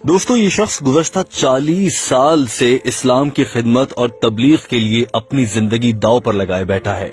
दोस्तों, ये शख्स गुज़श्ता 40 साल से इस्लाम की खिदमत और तबलीग के लिए अपनी जिंदगी दांव पर लगाए बैठा है।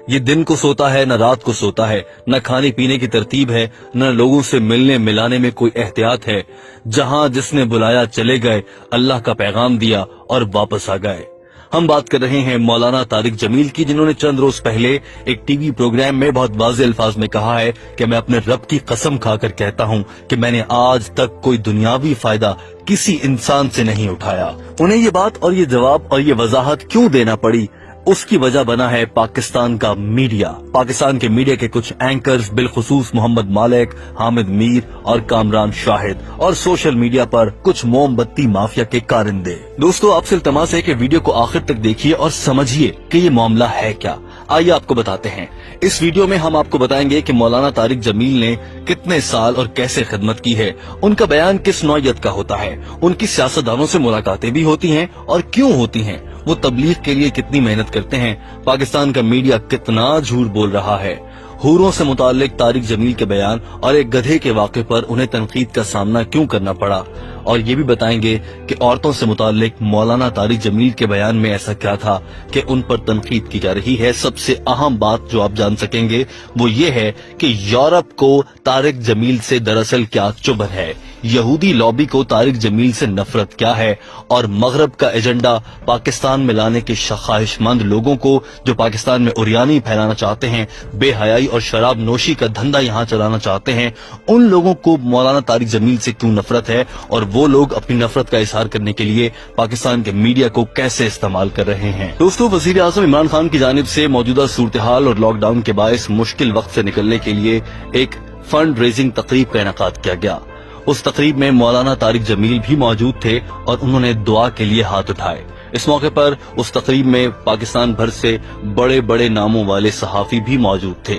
ये दिन को सोता है, न रात को सोता है, न खाने पीने की तरतीब है, न लोगों से मिलने मिलाने में कोई एहतियात है। जहां जिसने बुलाया चले गए, अल्लाह का पैगाम दिया और वापस आ गए। हम बात कर रहे हैं मौलाना तारिक जमील की, जिन्होंने चंद रोज पहले एक टीवी प्रोग्राम में बहुत वाज़े अल्फाज में कहा है कि मैं अपने रब की कसम खाकर कहता हूं कि मैंने आज तक कोई दुनियावी फायदा किसी इंसान से नहीं उठाया। उन्हें ये बात और ये जवाब और ये वजाहत क्यों देना पड़ी, उसकी वजह बना है पाकिस्तान का मीडिया। पाकिस्तान के मीडिया के कुछ एंकर्स, बिलखुसूस मोहम्मद मालिक, हामिद मीर और कामरान शाहिद, और सोशल मीडिया पर कुछ मोमबत्ती माफिया के कारिंदे। दोस्तों, आपसे इल्तमास है कि वीडियो को आखिर तक देखिए और समझिए कि ये मामला है क्या। आइए आपको बताते हैं। इस वीडियो में हम आपको बताएंगे कि मौलाना तारिक जमील ने कितने साल और कैसे खिदमत की है, उनका बयान किस नौयत का होता है, उनकी सियासतदानों से मुलाकातें भी होती हैं और क्यों होती हैं, वो तबलीग के लिए कितनी मेहनत करते हैं, पाकिस्तान का मीडिया कितना झूठ बोल रहा है, हूरों से मुताल्लिक तारिक जमील के बयान और एक गधे के वाक़े पर उन्हें तनकीद का सामना क्यों करना पड़ा, और ये भी बताएंगे कि औरतों से मुताल्लिक मौलाना तारिक जमील के बयान में ऐसा क्या था कि उन पर तनकीद की जा रही है। सबसे अहम बात जो आप जान सकेंगे वो ये है कि यूरोप को तारिक जमील से दरअसल क्या चुभन है, यहूदी लॉबी को तारिक जमील से नफरत क्या है, और मगरब का एजेंडा पाकिस्तान में लाने के ख्वाहिशमंद लोगों को जो पाकिस्तान में उरियानी फैलाना चाहते हैं, बेहयाई और शराब नोशी का धंधा यहाँ चलाना चाहते हैं, उन लोगों को मौलाना तारिक जमील से क्यों नफरत है, और वो लोग अपनी नफरत का इजहार करने के लिए पाकिस्तान के मीडिया को कैसे इस्तेमाल कर रहे हैं। दोस्तों, वजीर आजम इमरान खान की जानिब से मौजूदा सूरत हाल और लॉकडाउन के बायस मुश्किल वक्त से निकलने के लिए एक फंड रेजिंग तकरीब का इनेकाद किया गया। उस तकरीब में मौलाना तारिक जमील भी मौजूद थे और उन्होंने दुआ के लिए हाथ उठाए। इस मौके पर उस तकरीब में पाकिस्तान भर से बड़े बड़े नामों वाले सहाफी भी मौजूद थे।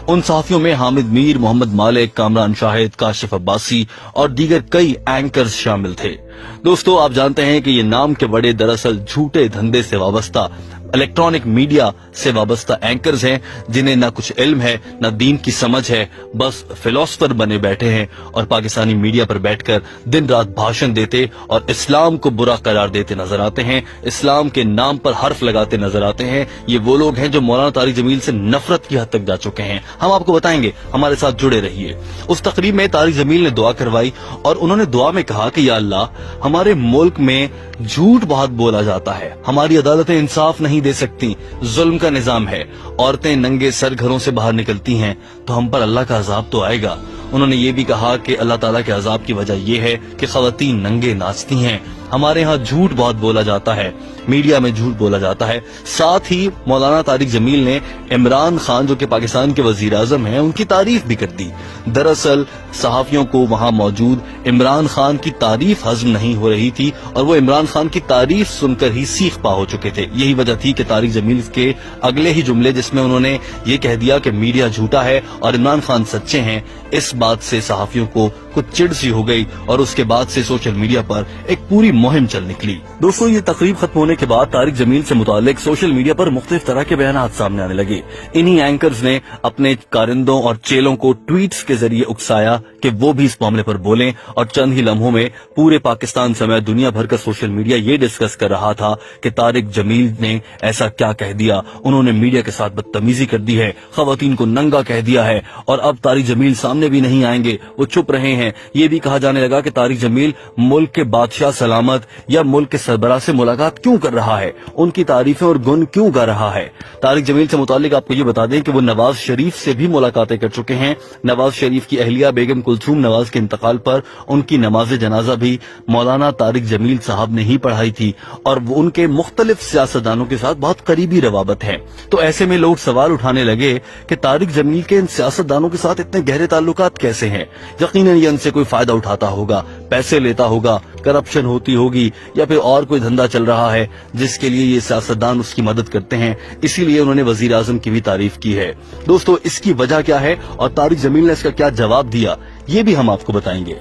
उन सहाफियों में हामिद मीर, मोहम्मद मालिक, कामरान शाहिद, काशिफ अब्बासी और दीगर कई एंकर्स शामिल थे। दोस्तों, आप जानते हैं कि ये नाम के बड़े दरअसल झूठे धंधे से वाबस्ता, इलेक्ट्रॉनिक मीडिया से वाबस्ता एंकर्स हैं, जिन्हें न कुछ इल्म है न दीन की समझ है, बस फिलोसफर बने बैठे हैं और पाकिस्तानी मीडिया पर बैठकर दिन रात भाषण देते और इस्लाम को बुरा करार देते नजर आते हैं, इस्लाम के नाम पर हर्फ लगाते नजर आते हैं। ये वो लोग हैं जो मौलाना तारिक जमील से नफरत की हद तक जा चुके हैं। हम आपको बताएंगे, हमारे साथ जुड़े रहिए। उस तकरीब में तारिक जमील ने दुआ करवाई और उन्होंने दुआ में कहा कि या अल्लाह, हमारे मुल्क में झूठ बहुत बोला जाता है, हमारी अदालतें इंसाफ नहीं दे सकती, जुल्म का निजाम है, औरतें नंगे सर घरों से बाहर निकलती हैं, तो हम पर अल्लाह का अजाब तो आएगा। उन्होंने ये भी कहा कि अल्लाह ताला के अजाब की वजह यह है कि खवातीन नंगे नाचती हैं, हमारे यहाँ झूठ बहुत बोला जाता है, मीडिया में झूठ बोला जाता है। साथ ही मौलाना तारिक जमील ने इमरान खान, जो कि पाकिस्तान के वजीर आजम हैं, उनकी तारीफ भी कर दी। दरअसल सहाफियों को वहां मौजूद इमरान खान की तारीफ हजम नहीं हो रही थी और वो इमरान खान की तारीफ सुनकर ही सीख पा हो चुके थे। यही वजह थी कि तारिक जमील के अगले ही जुमले, जिसमें उन्होंने ये कह दिया कि मीडिया झूठा है और इमरान खान सच्चे हैं, इस बात से सहाफियों को कुछ चिढ़ सी हो गई और उसके बाद से सोशल मीडिया पर एक पूरी मुहिम चल निकली। दोस्तों, ये तकरीब खत्म होने के बाद तारिक जमील से मुतालिक सोशल मीडिया पर मुख्तलिफ तरह के बयानात सामने आने लगे। इन्हीं एंकर्स ने अपने कारिंदों और चेलों को ट्वीट्स के जरिए उकसाया कि वो भी इस मामले पर बोलें, और चंद ही लम्हों में पूरे पाकिस्तान समेत दुनिया भर का सोशल मीडिया ये डिस्कस कर रहा था कि तारिक जमील ने ऐसा क्या कह दिया, उन्होंने मीडिया के साथ बदतमीजी कर दी है, खवातीन को नंगा कह दिया है और अब तारिक जमील सामने भी नहीं आएंगे, वो चुप रहे हैं। ये भी कहा जाने लगा कि तारिक जमील मुल्क के बादशाह सलामत या मुल्क के सरबराह से मुलाकात क्यों कर रहा है, उनकी तारीफें और गुण क्यों गा रहा है। तारिक जमील से मुतालिक आपको ये बता दें कि वो नवाज शरीफ से भी मुलाकातें कर चुके हैं। नवाज शरीफ की अहलिया बेगम कुलथूम नवाज के इंतकाल पर उनकी नमाज जनाजा भी मौलाना तारिक जमील साहब ने ही पढ़ाई थी और वो उनके मुख्तलिफ सियासतदानों के साथ बहुत करीबी रवाबत है। तो ऐसे में लोग सवाल उठाने लगे कि तारिक जमील के इन सियासतदानों के साथ इतने गहरे ताल्लुकात कैसे हैं। यकीनन ये उनसे कोई फायदा उठाता होगा, पैसे लेता होगा, करप्शन होती होगी या फिर और कोई धंधा चल रहा है जिसके लिए ये सियासतदान उसकी मदद करते हैं, इसीलिए उन्होंने वजीर आजम की भी तारीफ की है। दोस्तों, इसकी वजह क्या है और तारिक जमील ने इसका क्या जवाब दिया, ये भी हम आपको बताएंगे।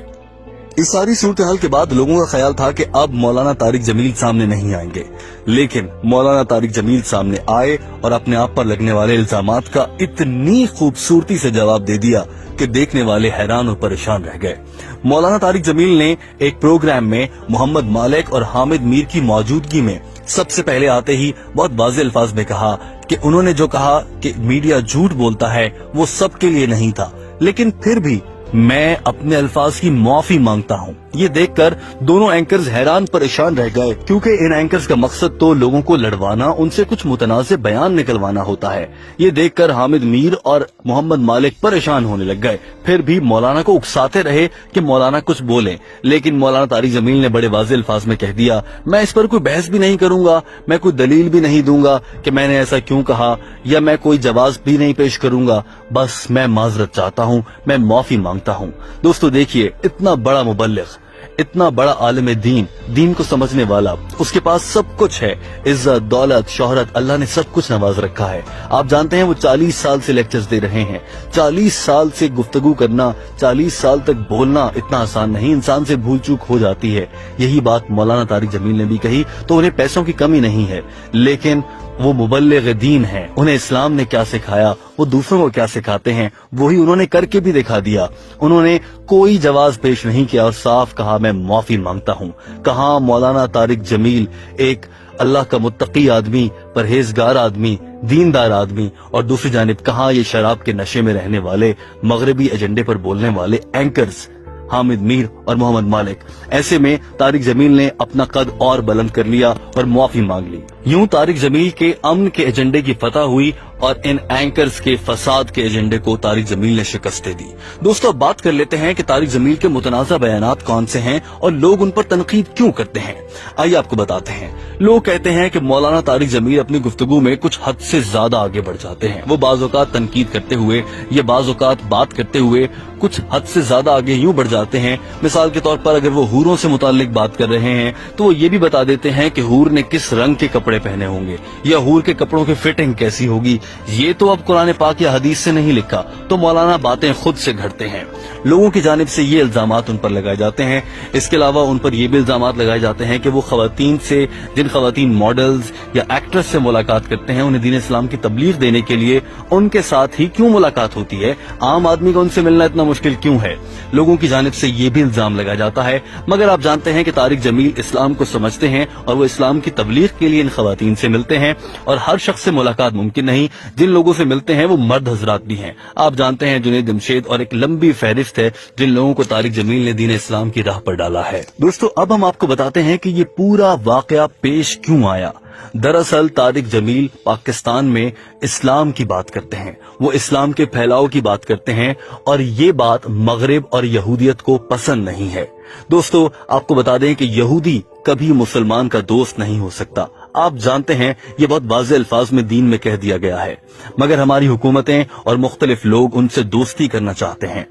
इस सारी सूरत हाल के बाद लोगों का ख्याल था कि अब मौलाना तारिक जमील सामने नहीं आएंगे, लेकिन मौलाना तारिक जमील सामने आए और अपने आप पर लगने वाले इल्जामात का इतनी खूबसूरती से जवाब दे दिया कि देखने वाले हैरान और परेशान रह गए। मौलाना तारिक जमील ने एक प्रोग्राम में मोहम्मद मालिक और हामिद मीर की मौजूदगी में सबसे पहले आते ही बहुत वाज़ेह अल्फाज में कहा कि उन्होंने जो कहा कि मीडिया झूठ बोलता है वो सबके लिए नहीं था, लेकिन फिर भी मैं अपने अल्फाज की माफी मांगता हूँ। ये देखकर दोनों एंकर्स हैरान परेशान रह गए, क्योंकि इन एंकर्स का मकसद तो लोगों को लड़वाना, उनसे कुछ मुतनाज़े बयान निकलवाना होता है। ये देखकर हामिद मीर और मोहम्मद मालिक परेशान होने लग गए। फिर भी मौलाना को उकसाते रहे कि मौलाना कुछ बोलें, लेकिन मौलाना तारिक जमील ने बड़े वाज़ेह अल्फाज में कह दिया, मैं इस पर कोई बहस भी नहीं करूंगा, मैं कोई दलील भी नहीं दूंगा कि मैंने ऐसा क्यों कहा, या मैं कोई जवाब भी नहीं पेश करूंगा, बस मैं माजरत चाहता हूँ, मैं माफी मांगता हूँ। दोस्तों देखिए, इतना बड़ा मुबल्लिग, इतना बड़ा आलिम दीन को समझने वाला, उसके पास सब कुछ है, इज्जत, दौलत, शोहरत, अल्लाह ने सब कुछ नवाज रखा है। आप जानते हैं वो 40 साल से लेक्चर्स दे रहे हैं। 40 साल से गुफ्तगू करना, 40 साल तक बोलना इतना आसान नहीं, इंसान से भूल चूक हो जाती है। यही बात मौलाना तारिक जमील ने भी कही। तो उन्हें पैसों की कमी नहीं है, लेकिन वो मुबल्लिग दीन है। उन्हें इस्लाम ने क्या सिखाया, वो दूसरों को क्या सिखाते हैं, वही उन्होंने करके भी दिखा दिया। उन्होंने कोई जवाब पेश नहीं किया और साफ कहा, मैं माफी मांगता हूँ। कहा मौलाना तारिक जमील एक अल्लाह का मुत्तकी आदमी, परहेजगार आदमी, दीनदार आदमी, और दूसरी जानिब कहा ये शराब के नशे में रहने वाले, मगरबी एजेंडे पर बोलने वाले एंकर्स हामिद मीर और मोहम्मद मालिक। ऐसे में तारिक जमील ने अपना कद और बुलंद कर लिया और माफी मांग ली। यूं तारिक जमील के अमन के एजेंडे की फतह हुई और इन एंकर्स के फसाद के एजेंडे को तारिक जमील ने शिकस्त दी। दोस्तों, अब बात कर लेते हैं कि तारिक जमील के मुतनाज़ा बयानात कौन से हैं और लोग उन पर तनकीद क्यों करते हैं। आइए आपको बताते हैं। लोग कहते हैं कि मौलाना तारिक जमील अपनी गुफ्तगू में कुछ हद से ज्यादा आगे बढ़ जाते हैं। वो बाज़ औक़ात तनकीद करते हुए या बाज़ औक़ात बात करते हुए कुछ हद से ज्यादा आगे यूं बढ़ जाते हैं। मिसाल के तौर पर अगर वो हूरों से मुताल्लिक बात कर रहे हैं तो वो ये भी बता देते हैं कि हूर ने किस रंग के कपड़े पहने होंगे या हूर के कपड़ों की फिटिंग कैसी होगी। ये तो अब कुरान पाक या हदीस से नहीं लिखा, तो मौलाना बातें खुद से घड़ते हैं। लोगों की जानिब से ये इल्जामात उन पर लगाए जाते हैं। इसके अलावा उन पर ये भी इल्जामात लगाए जाते हैं कि वो खवातीन से, जिन खवातीन मॉडल्स या एक्ट्रेस से मुलाकात करते हैं, उन्हें दीन इस्लाम की तबलीग देने के लिए उनके साथ ही क्यों मुलाकात होती है, आम आदमी को उनसे मिलना इतना मुश्किल क्यों है। लोगों की जानिब से ये भी इल्जाम लगाया जाता है। मगर आप जानते हैं कि तारिक जमील इस्लाम को समझते हैं और वो इस्लाम की तबलीग के लिए इन खवातीन से मिलते हैं। और हर शख्स से मुलाकात मुमकिन नहीं, जिन लोगों से मिलते हैं वो मर्द हजरात भी हैं। आप जानते हैं जुनैद जमशेद और एक लंबी फहरिस्त है जिन लोगों को तारिक जमील ने दीन इस्लाम की राह पर डाला है। दोस्तों, अब हम आपको बताते हैं कि ये पूरा वाकया पेश क्यों आया। दरअसल तारिक जमील पाकिस्तान में इस्लाम की बात करते हैं, वो इस्लाम के फैलाव की बात करते हैं और ये बात मगरिब और यहूदियत को पसंद नहीं है। दोस्तों, आपको बता दें कि यहूदी कभी मुसलमान का दोस्त नहीं हो सकता। आप जानते हैं ये बहुत वाज़ेह अल्फाज में दीन में कह दिया गया है, मगर हमारी हुकूमतें और मुख्तलिफ लोग उनसे दोस्ती करना चाहते हैं।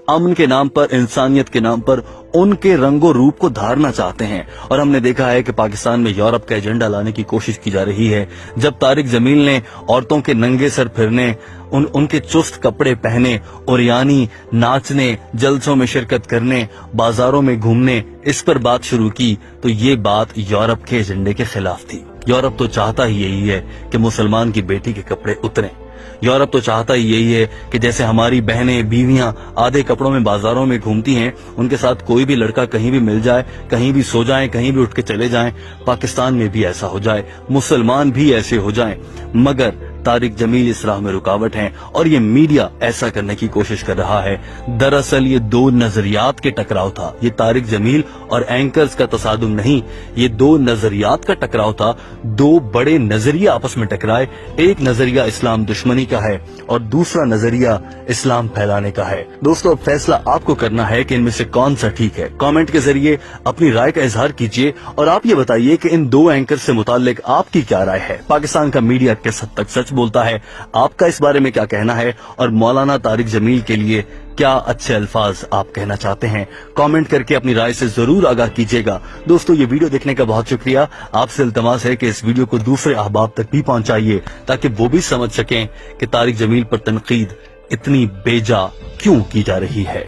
अमन के नाम पर, इंसानियत के नाम पर उनके रंगो रूप को धारना चाहते हैं। और हमने देखा है कि पाकिस्तान में यूरोप का एजेंडा लाने की कोशिश की जा रही है। जब तारिक जमील ने औरतों के नंगे सर फिरने, उनके चुस्त कपड़े पहने, उरियानी नाचने, जलसों में शिरकत करने, बाजारों में घूमने, इस पर बात शुरू की, तो ये बात यूरोप के एजेंडे के खिलाफ थी। यूरोप तो चाहता ही यही है कि मुसलमान की बेटी के कपड़े उतरें। यूरोप तो चाहता ही यही है कि जैसे हमारी बहनें, बीवियां आधे कपड़ों में बाजारों में घूमती हैं, उनके साथ कोई भी लड़का कहीं भी मिल जाए, कहीं भी सो जाए, कहीं भी उठ के चले जाएं, पाकिस्तान में भी ऐसा हो जाए, मुसलमान भी ऐसे हो जाएं। मगर तारिक जमील इस राह में रुकावट हैं और ये मीडिया ऐसा करने की कोशिश कर रहा है। दरअसल ये दो नजरियात के टकराव था। ये तारिक जमील और एंकर्स का तसादुम नहीं, ये दो नजरियात का टकराव था। दो बड़े नजरिए आपस में टकराए। एक नजरिया इस्लाम दुश्मनी का है और दूसरा नजरिया इस्लाम फैलाने का है। दोस्तों, अब फैसला आपको करना है कि इनमें से कौन सा ठीक है। कमेंट के जरिए अपनी राय का इजहार कीजिए और आप ये बताइए कि इन दो एंकर से मुताल्लिक आपकी क्या राय है। पाकिस्तान का मीडिया किस हद तक सच बोलता है, आपका इस बारे में क्या कहना है, और मौलाना तारिक जमील के लिए क्या अच्छे अल्फाज आप कहना चाहते हैं। कमेंट करके अपनी राय से जरूर आगाह कीजिएगा। दोस्तों, ये वीडियो देखने का बहुत शुक्रिया। आपसे इल्तमास है कि इस वीडियो को दूसरे अहबाब तक भी पहुंचाइए ताकि वो भी समझ सकें कि तारिक जमील पर तनकीद इतनी बेजा क्यों की जा रही है।